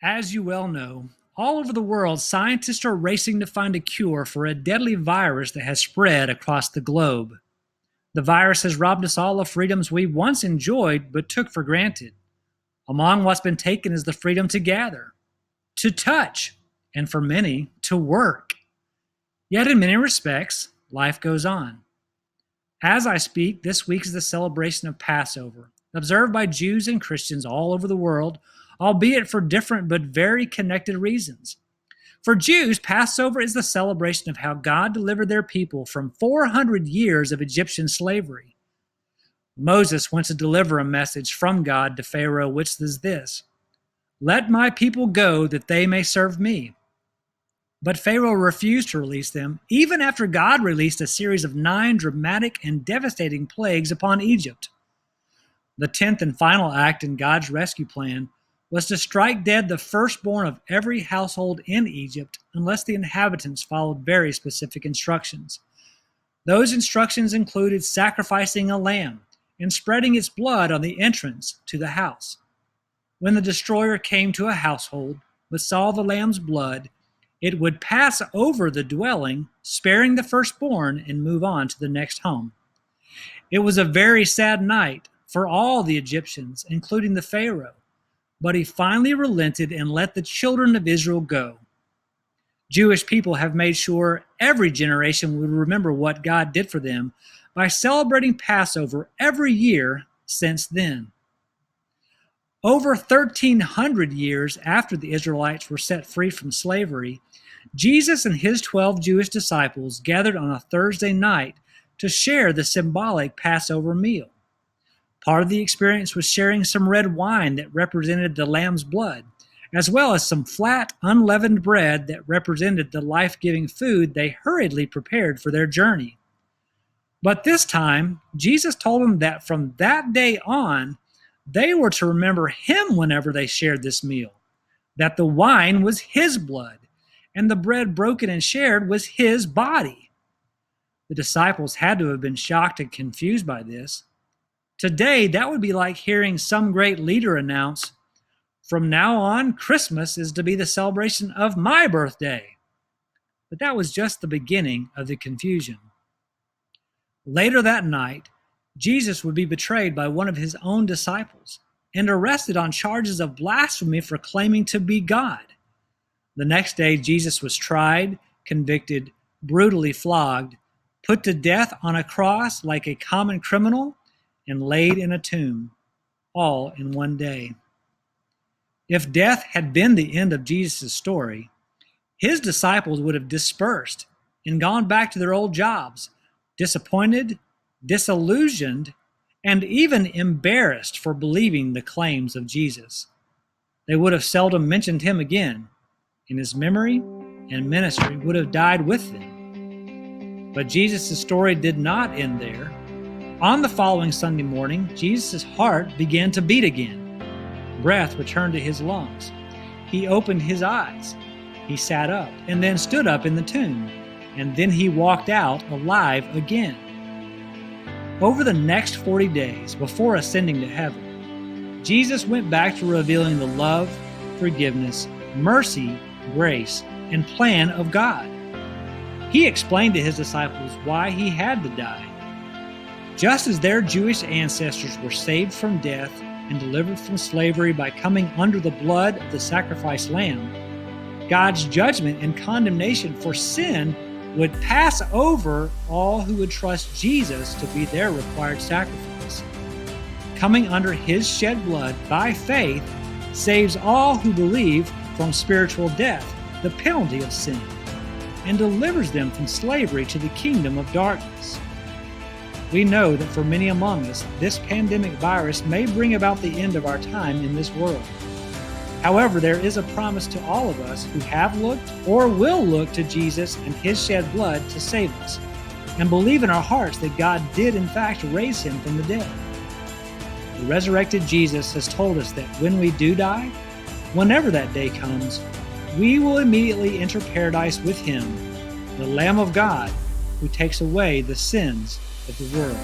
As you well know, all over the world, scientists are racing to find a cure for a deadly virus that has spread across the globe. The virus has robbed us all of freedoms we once enjoyed but took for granted. Among what's been taken is the freedom to gather, to touch, and for many, to work. Yet, in many respects, life goes on. As I speak, this week is the celebration of Passover, observed by Jews and Christians all over the world, albeit for different but very connected reasons. For Jews, Passover is the celebration of how God delivered their people from 400 years of Egyptian slavery. Moses went to deliver a message from God to Pharaoh, which is this: "Let my people go that they may serve me." But Pharaoh refused to release them, even after God released a series of 9 dramatic and devastating plagues upon Egypt. The 10th and final act in God's rescue plan was to strike dead the firstborn of every household in Egypt unless the inhabitants followed very specific instructions. Those instructions included sacrificing a lamb and spreading its blood on the entrance to the house. When the destroyer came to a household but saw the lamb's blood, it would pass over the dwelling, sparing the firstborn, and move on to the next home. It was a very sad night for all the Egyptians, including the Pharaoh, but he finally relented and let the children of Israel go. Jewish people have made sure every generation would remember what God did for them by celebrating Passover every year since then. Over 1,300 years after the Israelites were set free from slavery, Jesus and his 12 Jewish disciples gathered on a Thursday night to share the symbolic Passover meal. Part of the experience was sharing some red wine that represented the lamb's blood, as well as some flat, unleavened bread that represented the life-giving food they hurriedly prepared for their journey. But this time, Jesus told them that from that day on, they were to remember him whenever they shared this meal, that the wine was his blood, and the bread broken and shared was his body. The disciples had to have been shocked and confused by this. Today, that would be like hearing some great leader announce, "From now on, Christmas is to be the celebration of my birthday." But that was just the beginning of the confusion. Later that night, Jesus would be betrayed by one of his own disciples and arrested on charges of blasphemy for claiming to be God. The next day, Jesus was tried, convicted, brutally flogged, put to death on a cross like a common criminal, and laid in a tomb, all in one day. If death had been the end of Jesus' story, his disciples would have dispersed and gone back to their old jobs, disappointed, disillusioned, and even embarrassed for believing the claims of Jesus. They would have seldom mentioned him again, and his memory and ministry would have died with them. But Jesus' story did not end there. On the following Sunday morning, Jesus' heart began to beat again. Breath returned to his lungs. He opened his eyes. He sat up and then stood up in the tomb, and then he walked out alive again. Over the next 40 days, before ascending to heaven, Jesus went back to revealing the love, forgiveness, mercy, grace, and plan of God. He explained to his disciples why he had to die. Just as their Jewish ancestors were saved from death and delivered from slavery by coming under the blood of the sacrificed lamb, God's judgment and condemnation for sin would pass over all who would trust Jesus to be their required sacrifice. Coming under his shed blood by faith saves all who believe from spiritual death, the penalty of sin, and delivers them from slavery to the kingdom of darkness. We know that for many among us, this pandemic virus may bring about the end of our time in this world. However, there is a promise to all of us who have looked or will look to Jesus and his shed blood to save us, and believe in our hearts that God did in fact raise him from the dead. The resurrected Jesus has told us that when we do die, whenever that day comes, we will immediately enter paradise with him, the Lamb of God, who takes away the sins of the world.